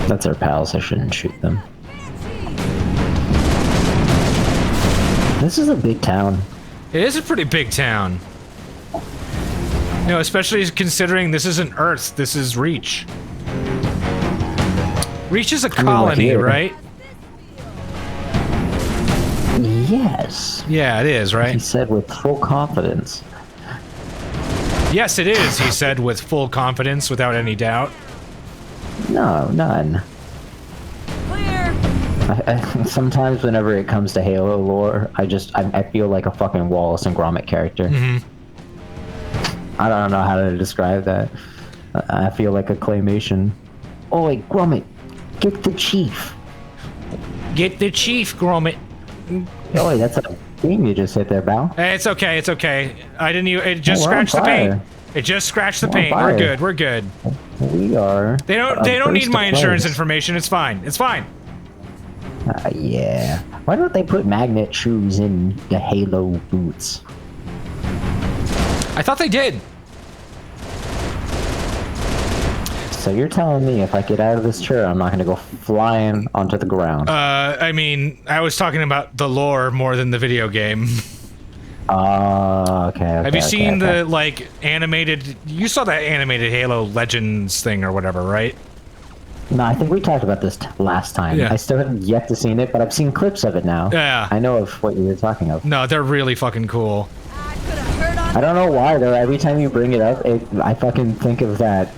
That's our pals. I shouldn't shoot them. This is a big town. It is a pretty big town. You know, especially considering this isn't Earth, this is Reach. Reach is a colony, right? Yes. Yeah, it is, right? He said with full confidence. Yes, it is, he said with full confidence, without any doubt. No, none. Sometimes whenever it comes to Halo lore, I feel like a fucking Wallace and Gromit character. I don't know how to describe that. I feel like a claymation. Oh, wait, Gromit, get the chief. Get the chief, Gromit. Oh, wait, that's a thing you just hit there, Bal. It's okay, it's okay. I didn't even. It just scratched the paint. It just scratched the paint. We're good. We're good. We are. They don't need my insurance information. It's fine. It's fine. Yeah. Why don't they put magnet shoes in the Halo boots? I thought they did. So you're telling me if I get out of this chair, I'm not going to go flying onto the ground? I mean, I was talking about the lore more than the video game. Okay. Have you seen the, like, animated... You saw that animated Halo Legends thing or whatever, right? No, I think we talked about this last time. Yeah. I still haven't yet to seen it, but I've seen clips of it now. Yeah. I know of what you were talking of. No, they're really fucking cool. I don't know why, though. Every time you bring it up, I fucking think of that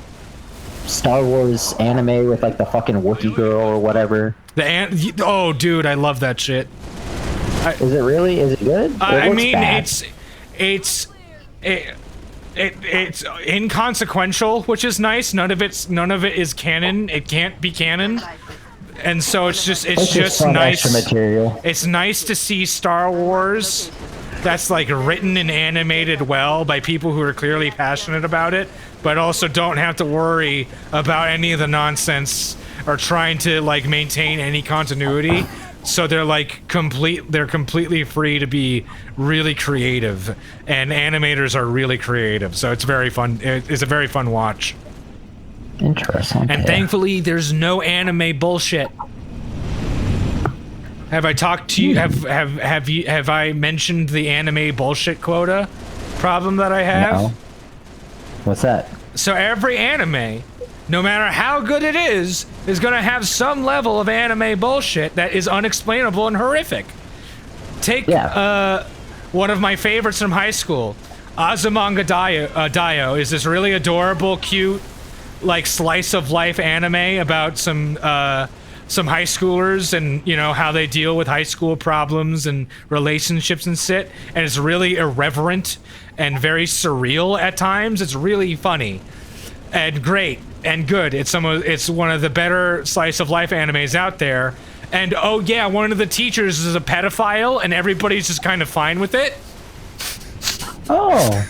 Star Wars anime with, like, the fucking Wookiee girl or whatever. Oh, dude, I love that shit. Is it really? Is it good? I mean, it's inconsequential, which is nice. None of it is canon. It can't be canon, and so it's just nice. Extra material. It's nice to see Star Wars that's like written and animated well by people who are clearly passionate about it, but also don't have to worry about any of the nonsense or trying to like maintain any continuity. So they're like completely free to be really creative, and animators are really creative. So it's very fun. It's a very fun watch. Interesting. And thankfully, there's no anime bullshit. Have I talked to you? Have I mentioned the anime bullshit quota problem that I have? No. What's that? So every anime, no matter how good it is gonna have some level of anime bullshit that is unexplainable and horrific. Take one of my favorites from high school, Azumanga Daioh is this really adorable, cute, like slice of life anime about some high schoolers and, you know, how they deal with high school problems and relationships and shit. And it's really irreverent and very surreal at times. It's really funny and great and good. It's one of the better slice of life animes out there. And oh yeah, one of the teachers is a pedophile and everybody's just kind of fine with it. Oh.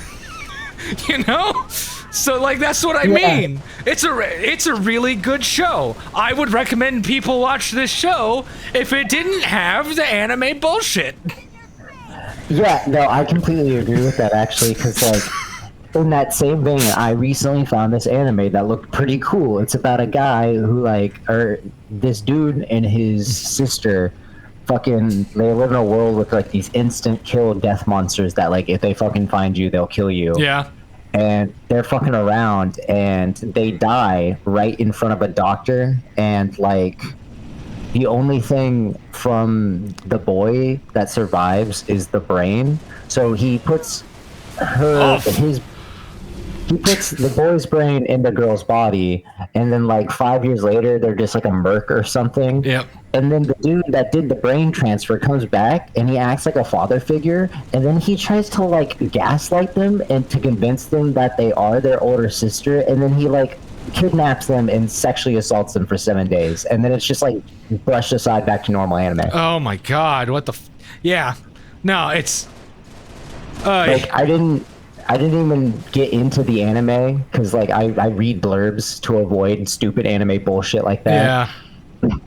You know? So like that's what I mean. It's a really good show. I would recommend people watch this show if it didn't have the anime bullshit. Yeah, no, I completely agree with that actually, because like in that same vein, I recently found this anime that looked pretty cool. It's about a guy who this dude and his sister fucking they live in a world with like these instant kill death monsters that like if they fucking find you, they'll kill you. Yeah. And they're fucking around and they die right in front of a doctor, and like the only thing from the boy that survives is the brain. So he puts he puts the boy's brain in the girl's body, and then like 5 years later they're just like a merc or something. Yep. And then the dude that did the brain transfer comes back and he acts like a father figure, and then he tries to like gaslight them and to convince them that they are their older sister, and then he like kidnaps them and sexually assaults them for 7 days, and then it's just like brushed aside back to normal anime. Oh my god, what the yeah. No, it's like I didn't even get into the anime because like I read blurbs to avoid stupid anime bullshit like that. Yeah.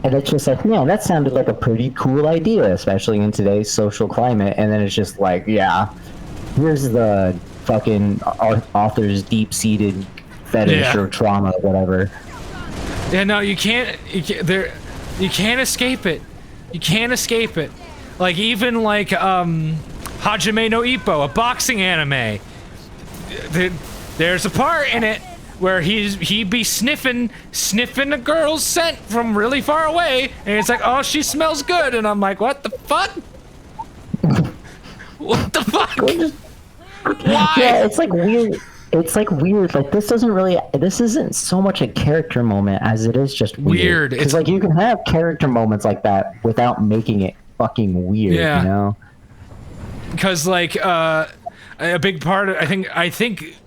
And it's just like, man, that sounded like a pretty cool idea, especially in today's social climate. And then it's just like, yeah, here's the fucking author's deep-seated fetish or trauma or whatever. Yeah, no, you can't escape it. You can't escape it. Like, even like, Hajime no Ippo, a boxing anime. There's a part in it where he'd be sniffing a girl's scent from really far away, and it's like, oh, she smells good, and I'm like, what the fuck? What the fuck? Why? Yeah, it's like weird. It's like weird. Like, this isn't so much a character moment as it is just weird. It's like you can have character moments like that without making it fucking weird, you know? Because, like, a big part of, I think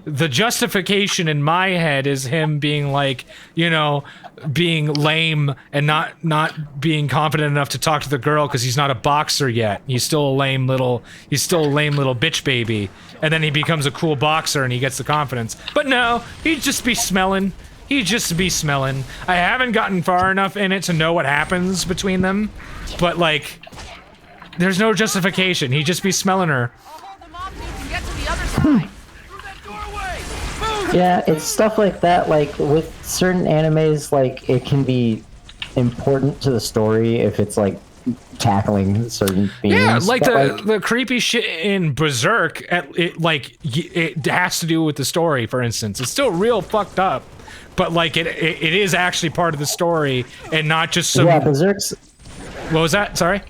the justification in my head is him being like, you know, being lame and not being confident enough to talk to the girl because he's not a boxer yet. He's still a lame little bitch baby. And then he becomes a cool boxer and he gets the confidence. But no, he'd just be smelling. I haven't gotten far enough in it to know what happens between them. But, like, there's no justification. He'd just be smelling her. Yeah, it's stuff like that. Like, with certain animes, like, it can be important to the story if it's, like, tackling certain themes. Yeah, like the creepy shit in Berserk, it has to do with the story, for instance. It's still real fucked up, but, like, it is actually part of the story and not just some... Yeah, Berserk's... What was that? Sorry?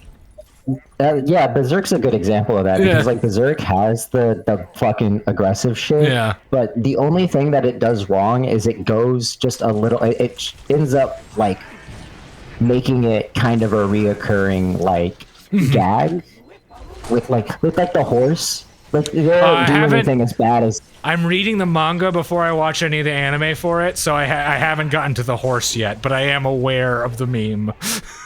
Yeah, Berserk's a good example of that, because, like, Berserk has the fucking aggressive shit, but the only thing that it does wrong is it goes just a little... It ends up, like, making it kind of a reoccurring, like, gag with the horse. Like, they don't do anything as bad as... I'm reading the manga before I watch any of the anime for it, so I haven't gotten to the horse yet, but I am aware of the meme.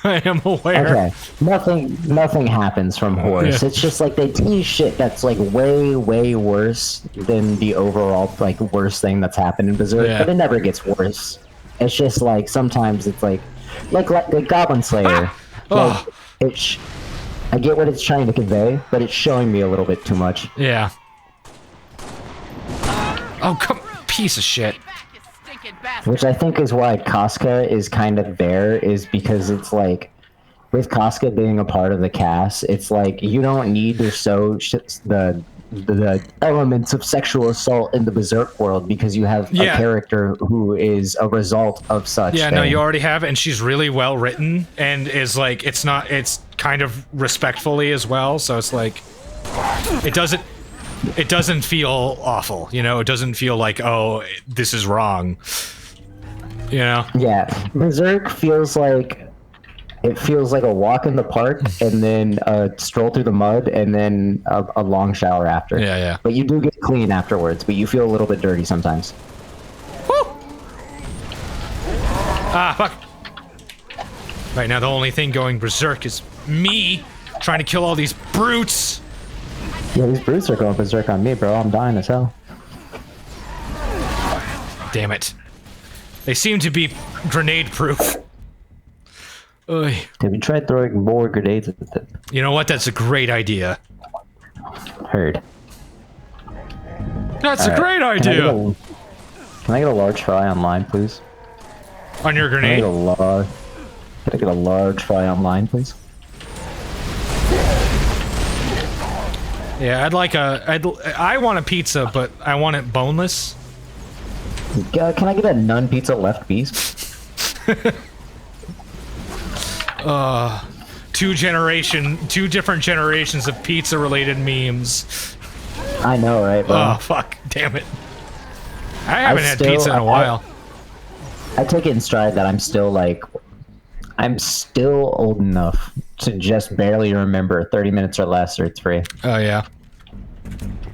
I am aware. Okay, nothing happens from horse. It's just like they tease shit that's like way worse than the overall like worst thing that's happened in Berserk, but it never gets worse. It's just like sometimes it's like Goblin Slayer. I get what it's trying to convey, but it's showing me a little bit too much. Yeah. Oh, come, piece of shit. Which I think is why Casca is kind of there, is because it's like, with Casca being a part of the cast, it's like, you don't need to show the elements of sexual assault in the Berserk world, because you have a character who is a result of such thing. No, you already have it, and she's really well written, and is like, it's kind of respectfully as well, so it's like, it doesn't feel awful, you know? It doesn't feel like, oh, this is wrong, you know? Yeah, Berserk feels like a walk in the park, and then a stroll through the mud, and then a long shower after. Yeah. But you do get clean afterwards, but you feel a little bit dirty sometimes. Woo! Ah, fuck. Right now, the only thing going berserk is me trying to kill all these brutes. Yeah, these brutes are going berserk on me, bro. I'm dying as hell. Damn it. They seem to be grenade-proof. Oy. Have you tried throwing more grenades at them? You know what? That's a great idea. Heard. That's a great idea! Can I get a large fry online, please? On your grenade? Can I get a large fry online, please? Yeah, I want a pizza, but I want it boneless. Can I get a non-pizza left piece? Two different generations of pizza-related memes. I know, right, bro? Oh, fuck. Damn it. I haven't had pizza in a while. I take it in stride that I'm still old enough to just barely remember 30 minutes or less, or it's free. Oh, yeah.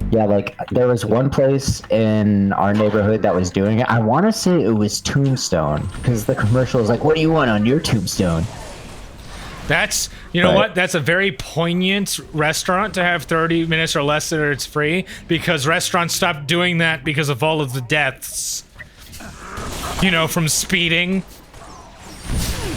Yeah, like, there was one place in our neighborhood that was doing it. I want to say it was Tombstone, because the commercial was like, what do you want on your tombstone? That's, you know what? That's a very poignant restaurant to have 30 minutes or less that it's free, because restaurants stopped doing that because of all of the deaths. You know, from speeding.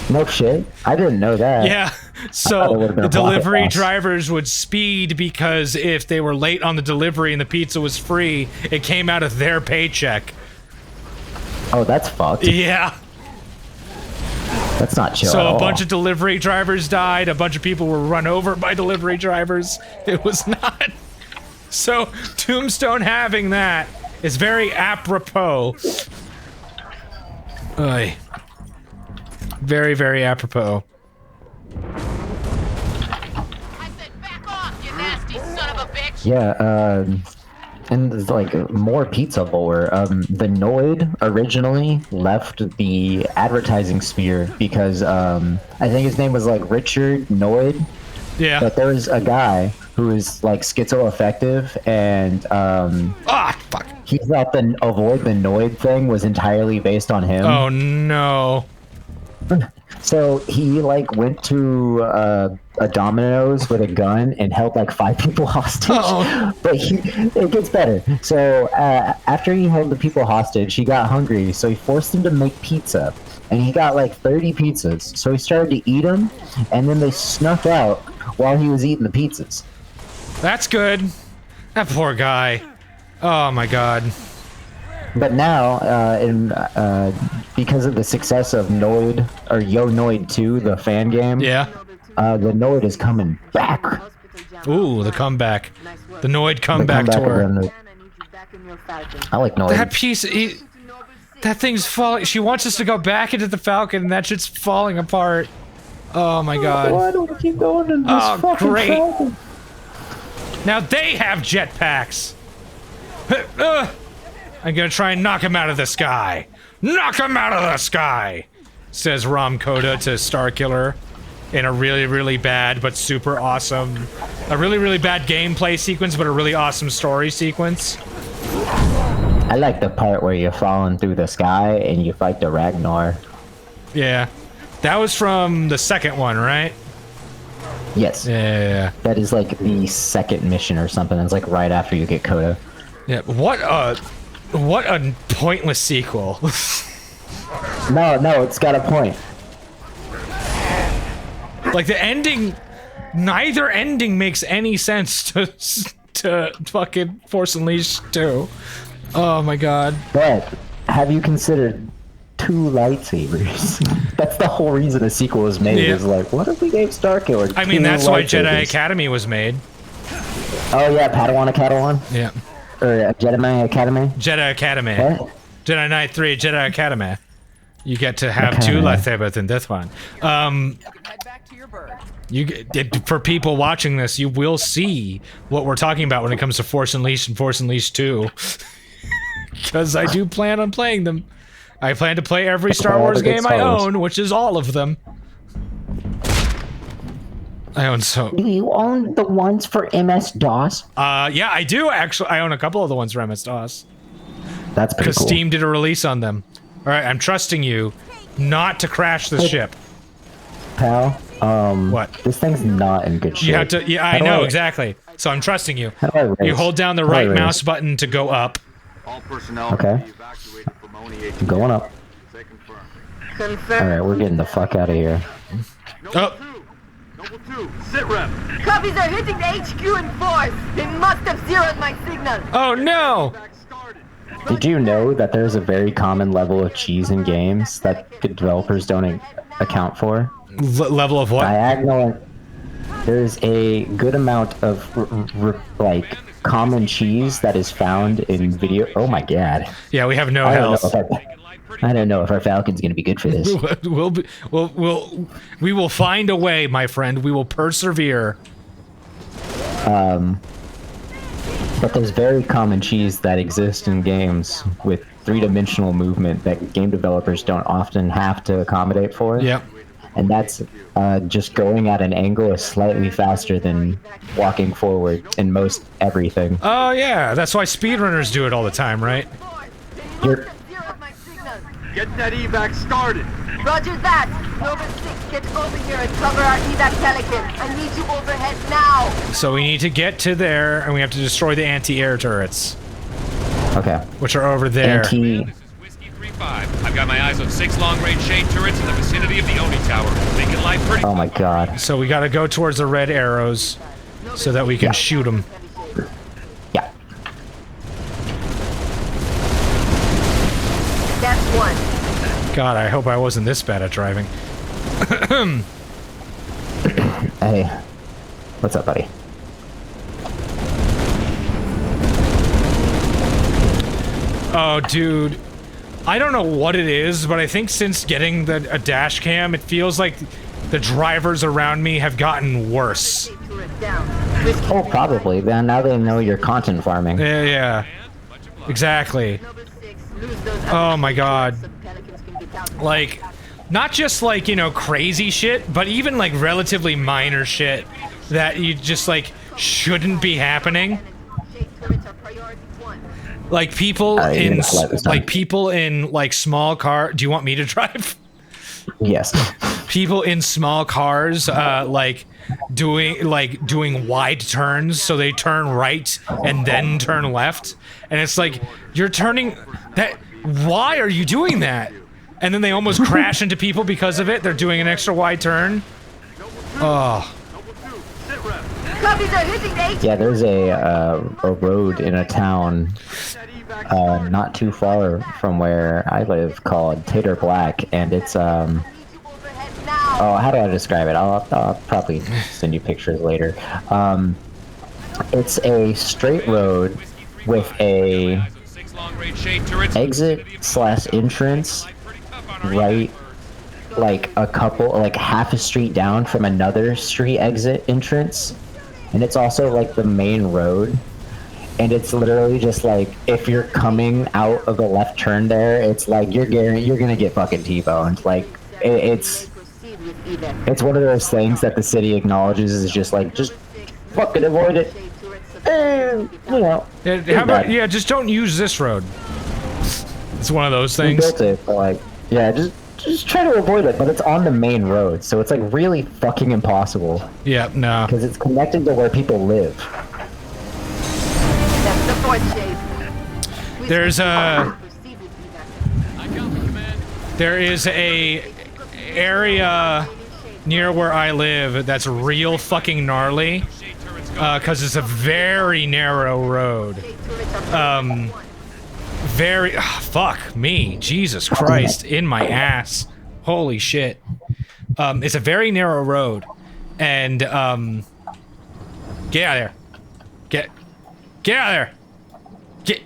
No shit. I didn't know that. Yeah. So the delivery drivers would speed because if they were late on the delivery and the pizza was free, it came out of their paycheck. Oh, that's fucked. Yeah. That's not chill at So a all. bunch of delivery drivers died. A bunch of people were run over by delivery drivers. It was not. So Tombstone having that is very apropos. Oy. Very, very apropos. I said back off, you nasty son of a bitch! Yeah, and there's, like, more pizza lore. The Noid originally left the advertising sphere because, I think his name was, like, Richard Noid. Yeah. But there was a guy who was, like, schizoaffective, and, Fuck. he thought the avoid the Noid thing was entirely based on him. Oh, no. So he like went to a Domino's with a gun and held like 5 people hostage. Uh-oh. But it gets better. So after he held the people hostage, he got hungry. So he forced them to make pizza, and he got like 30 pizzas. So he started to eat them, and then they snuck out while he was eating the pizzas. That's good. That poor guy. Oh my god. But now, because of the success of Noid, or Yo Noid 2, the fan game, Yeah. the Noid is coming back. Ooh, the comeback. The Noid The comeback comeback tour. of the- I like Noid. That piece, that thing's falling. She wants us to go back into the Falcon, and that shit's falling apart. Oh my god. Why don't we keep going in this Oh, fucking great. Falcon? Now they have jetpacks. I'm gonna try and knock him out of the sky. Knock him out of the sky, says Ram Koda to Starkiller in a really, really bad but super awesome, a really, really bad gameplay sequence, but a really awesome story sequence. I like the part where you're falling through the sky and you fight the Ragnar. Yeah, that was from the second one, right? Yes. Yeah. That is like the second mission or something. It's like right after you get Coda. Yeah. What a pointless sequel. No, it's got a point. Like the ending, neither ending makes any sense to fucking Force Unleashed 2. Oh my god. But have you considered 2 lightsabers? That's the whole reason a sequel was made. Yeah. Is like, what if we gave Starkiller? I mean, 2 that's why Jedi lightsabers? Academy was made. Oh yeah, Padawan Academy, Yeah. or Jedi Academy. Jedi Academy. What? Jedi Knight 3, Jedi Academy. You get to have 2 Academy. lightsabers in this one. Head back to your bird. For people watching this, you will see what we're talking about when it comes to Force Unleashed and Force Unleashed 2. Because I do plan on playing them. I plan to play every Star all Wars the good game Star I Wars. own, which is all of them. I own so. Do you own the ones for MS-DOS? Yeah, I do actually. I own a couple of the ones for MS-DOS. That's pretty Because cool. Steam did a release on them. Alright, I'm trusting you not to crash the ship. Pal, What? This thing's not in good shape. You have to. Yeah, I How do know, exactly. So I'm trusting you. How do I raise? You hold down the How do I right raise? mouse button to go up. All personnel Okay. be evacuated from Oni I'm going up. Say confirmed. Confirm. Alright, we're getting the fuck out of here. Oh. Noble 2, sit rep. Copies are hitting the HQ in force. They must have zeroed my signal. Oh no! Back started. Did you know that there's a very common level of cheese in games that the developers don't account for? Level of what? Diagonal. There's a good amount of like common cheese that is found in video. Oh my god! Yeah, we have no I health. don't know if our Falcon's gonna be good for this. We will find a way, my friend. We will persevere. But there's very common cheese that exists in games with 3-dimensional movement that game developers don't often have to accommodate for. Yep. And that's just going at an angle is slightly faster than walking forward in most everything. Oh yeah, that's why speedrunners do it all the time, right? You're, Zeroed my signal. Get that evac started. Roger that. Nova 6, get over here and cover our evac Pelican. I need you overhead now. So we need to get to there, and we have to destroy the anti-air turrets, okay. which are over there. Anti. Whiskey 3-5. I've got my eyes on 6 long-range shade turrets in the vicinity of the Oni Tower. Making life pretty. Oh my god. So we gotta go towards the red arrows, so that we can shoot them. Yeah. That's one. God, I hope I wasn't this bad at driving. Hey, what's up, buddy? Oh, dude. I don't know what it is, but I think since getting a dash cam, it feels like the drivers around me have gotten worse. Oh, probably. Then now they know you're content farming. Yeah. Exactly. Oh my god. Like, not just like, you know, crazy shit, but even like relatively minor shit that you just like shouldn't be happening. Like people in small car. Do you want me to drive? Yes. People in small cars, like doing wide turns, so they turn right and then turn left, and it's like you're turning that. Why are you doing that? And then they almost crash into people because of it. They're doing an extra wide turn. Oh. Yeah, there's a road in a town not too far from where I live called Tater Black, and it's oh, how do I describe it? I'll probably send you pictures later. It's a straight road with a exit/entrance right, like a couple, like half a street down from another street exit entrance, and it's also like the main road. And it's literally just like, if you're coming out of the left turn there, it's like you're gonna get fucking T-boned. Like it's one of those things that the city acknowledges is just like, just fucking avoid it. And, you know. How about just don't use this road. It's one of those things. We built it, but like, yeah, just try to avoid it. But it's on the main road, so it's like really fucking impossible. Yeah, no. Because it's connected to where people live. There is a area near where I live that's real fucking gnarly, because it's a very narrow road. Fuck me, Jesus Christ, in my ass. Holy shit. It's a very narrow road, and get out of there. Get out of there! Get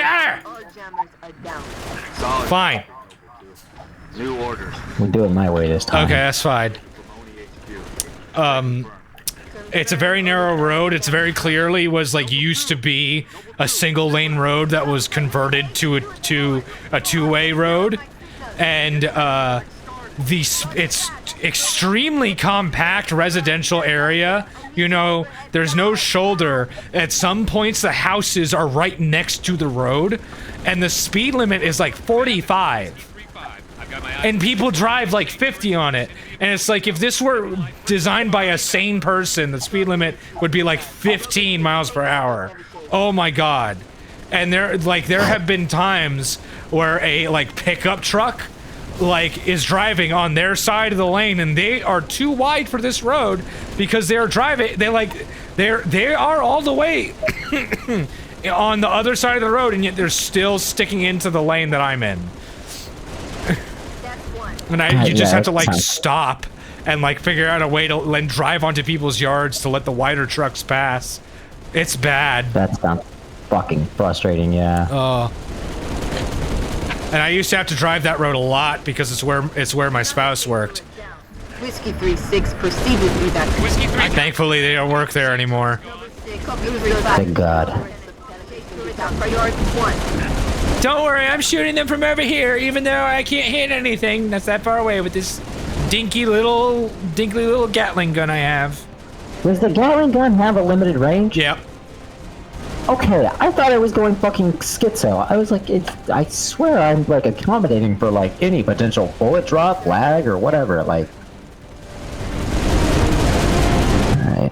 out of there! Fine. New orders. We'll do it my way this time. Okay, that's fine. It's a very narrow road. It's very clearly was like used to be a single lane road that was converted to a two-way road, and it's extremely compact residential area. You know, there's no shoulder. At some points, the houses are right next to the road, and the speed limit is like 45. And people drive like 50 on it. And it's like, if this were designed by a sane person, the speed limit would be like 15 miles per hour. Oh my god. And there have been times where a like pickup truck like is driving on their side of the lane, and they are too wide for this road because they're driving, they are all the way on the other side of the road, and yet they're still sticking into the lane that I'm in. And you just have to like stop and like figure out a way to then drive onto people's yards to let the wider trucks pass. It's bad. That sounds fucking frustrating, yeah. And I used to have to drive that road a lot because it's where my spouse worked. Whiskey 3-6, proceed with evacuation. Whiskey 3. Thankfully, they don't work there anymore. Thank God. Don't worry, I'm shooting them from over here, even though I can't hit anything that's that far away with this dinky little Gatling gun I have. Does the Gatling gun have a limited range? Yep. Okay, I thought I was going fucking schizo. I was like, I swear I'm like accommodating for like any potential bullet drop, lag, or whatever. Like, all right,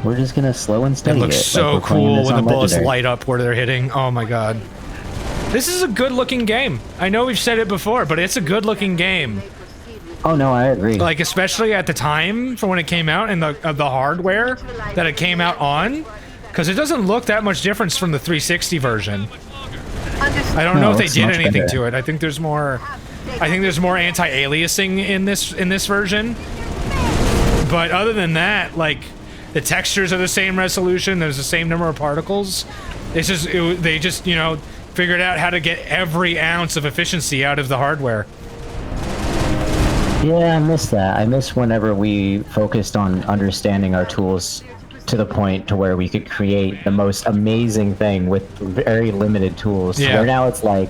we're just gonna slow and steady. It looks so like cool when the bullets Legendary. light up where they're hitting. Oh my god, this is a good-looking game. I know we've said it before, but it's a good-looking game. Oh no, I agree. Like especially at the time for when it came out and the hardware that it came out on. Because it doesn't look that much difference from the 360 version. I don't know if they did anything to it. I think there's more I think there's more anti-aliasing in this version. But other than that, like, the textures are the same resolution. There's the same number of particles. It's just they just, you know, figured out how to get every ounce of efficiency out of the hardware. Yeah, I miss that. I miss whenever we focused on understanding our tools to the point to where we could create the most amazing thing with very limited tools. Yeah. Where now it's like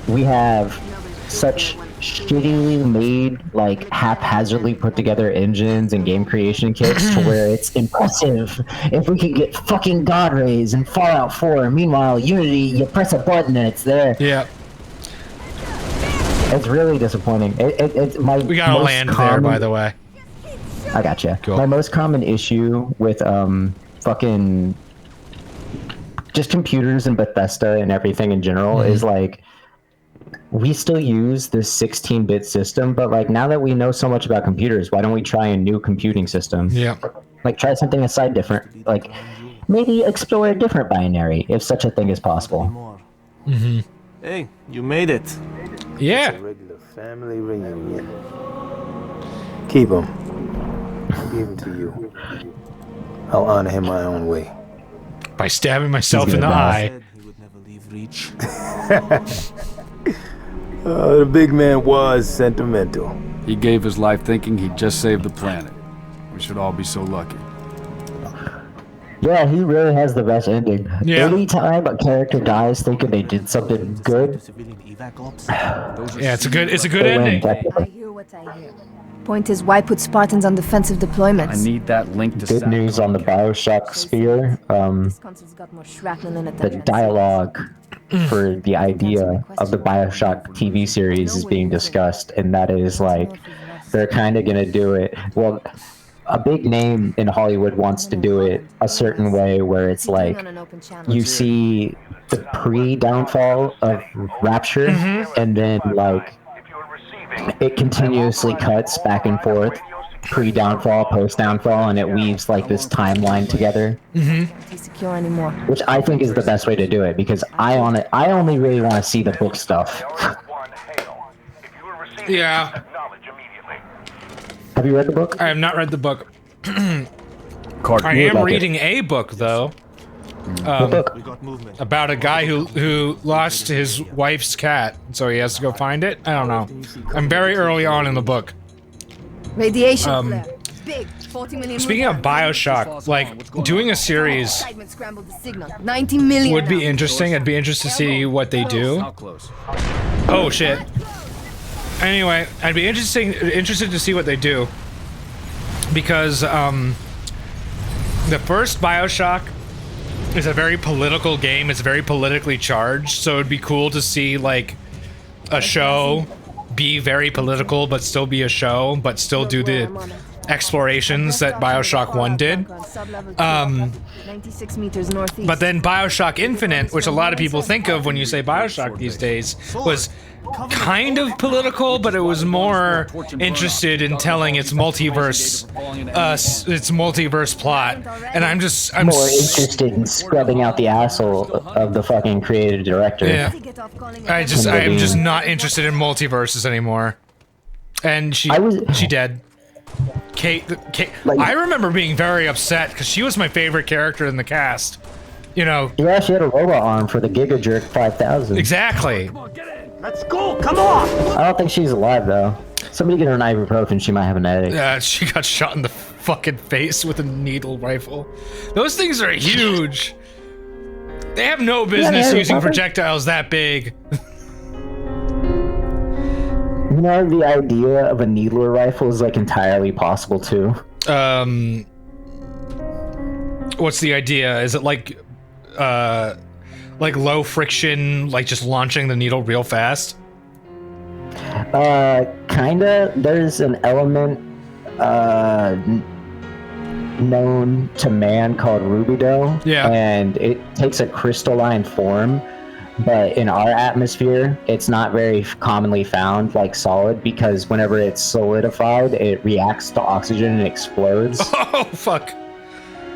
we have such shittily made, like haphazardly put together engines and game creation kits to where it's impressive if we could get fucking God Rays and Fallout 4. Meanwhile, Unity, you press a button and it's there. Yeah. It's really disappointing. It's my We gotta land there, by the way. I gotcha. Cool. My most common issue with fucking just computers and Bethesda and everything in general is like we still use this 16-bit system, but like now that we know so much about computers, why don't we try a new computing system? Yeah. Like try something aside different. Like maybe explore a different binary if such a thing is possible. Mm-hmm. Hey, you made it. Yeah. It's a regular family reunion. Keep him. I'll give him to you. I'll honor him my own way. By stabbing myself in the gonna eye. Said he would never leave reach. The big man was sentimental. He gave his life thinking he'd just save the planet. We should all be so lucky. Yeah, he really has the best ending. Yeah. Anytime a character dies thinking they did something good, Yeah, it's a good they win, ending. definitely. I hear what I hear. Point is, why put Spartans on defensive deployments? I need that link to Good news on the BioShock sphere. This console's got more shrapnel in it The than dialogue for the idea of the BioShock TV series is being discussed, and that is like they're kind of gonna do it. Well, a big name in Hollywood wants to do it a certain way where it's like you see the pre-downfall of Rapture, and then like it continuously cuts back and forth, pre-downfall, post-downfall, and it weaves like this timeline together. secure anymore. Which I think is the best way to do it, because I only really want to see the book stuff. Yeah. Have you read the book? I have not read the book. Carter. I You would am like reading a book though. What book? We got movement. About a guy who lost his wife's cat, so he has to go find it. I don't know. I'm very early on in the book. Radiation flare. Big. 40 million. Speaking of BioShock, like doing a series Excitement scrambled the signal. 90 million. would be now. interesting. I'd be interested to see what they do. How close? Oh shit. Anyway, I'd be interested to see what they do, because the first BioShock is a very political game. It's very politically charged, so it'd be cool to see like a show be very political but still be a show, but still do the explorations that BioShock 1 did. 96 meters northeast. But then BioShock Infinite, which a lot of people think of when you say BioShock these days, was kind of political, but it was more interested in telling its multiverse plot. And I'm More interested in scrubbing out the asshole of the fucking creative director. yeah. I am just not interested in multiverses anymore. And she dead. Kate, Like- I remember being very upset because she was my favorite character in the cast. You know, Yeah, she had a robot arm for the Giga Jerk 5000. exactly. Let's go! Come on! I don't think she's alive though. Somebody get her an ibuprofen, she might have an headache. She got shot in the fucking face with a needle rifle. Those things are huge. They have no business yeah, using probably. projectiles that big. You know, the idea of a needler rifle is like entirely possible too. What's the idea? Is it like low friction, like just launching the needle real fast? Kinda. There's an element known to man called rubido. Yeah. And it takes a crystalline form, but in our atmosphere, it's not very commonly found like solid, because whenever it's solidified, it reacts to oxygen and explodes. Oh fuck.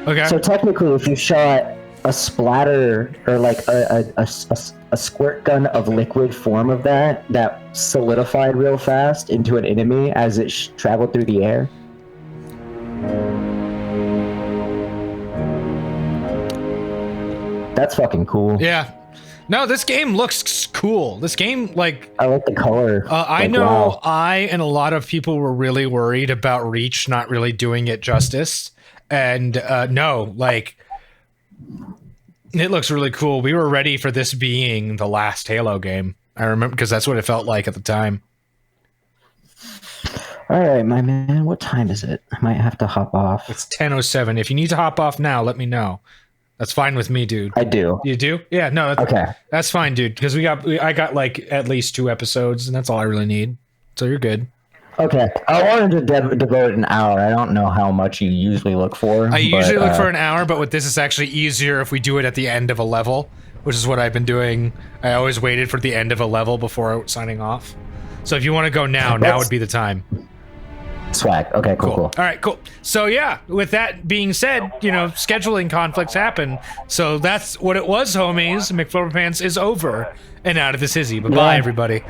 Okay. So technically, if you shot a splatter or like a a squirt gun of liquid form of that solidified real fast into an enemy as it traveled through the air. That's fucking cool. Yeah. No, this game looks cool. This game, like... I like the color. I know wow. I and a lot of people were really worried about Reach not really doing it justice. And no, like... It looks really cool. We were ready for this being the last Halo game. I remember, because that's what it felt like at the time. All right, my man. What time is it? I might have to hop off. It's 10:07. If you need to hop off now, let me know. That's fine with me, dude. I do. You do? Yeah, no. Okay. That's fine, dude. Because I got like at least 2 episodes, and that's all I really need. So you're good. Okay. I wanted to devote an hour. I don't know how much you usually look for. I usually look for an hour, but with this, it's actually easier if we do it at the end of a level, which is what I've been doing. I always waited for the end of a level before signing off. So if you want to go now would be the time. Swag. Okay, cool. All right, cool. So yeah, with that being said, you know, scheduling conflicts happen. So that's what it was, homies. McFlurry Pants is over and out of this hizzy. Bye-bye, everybody.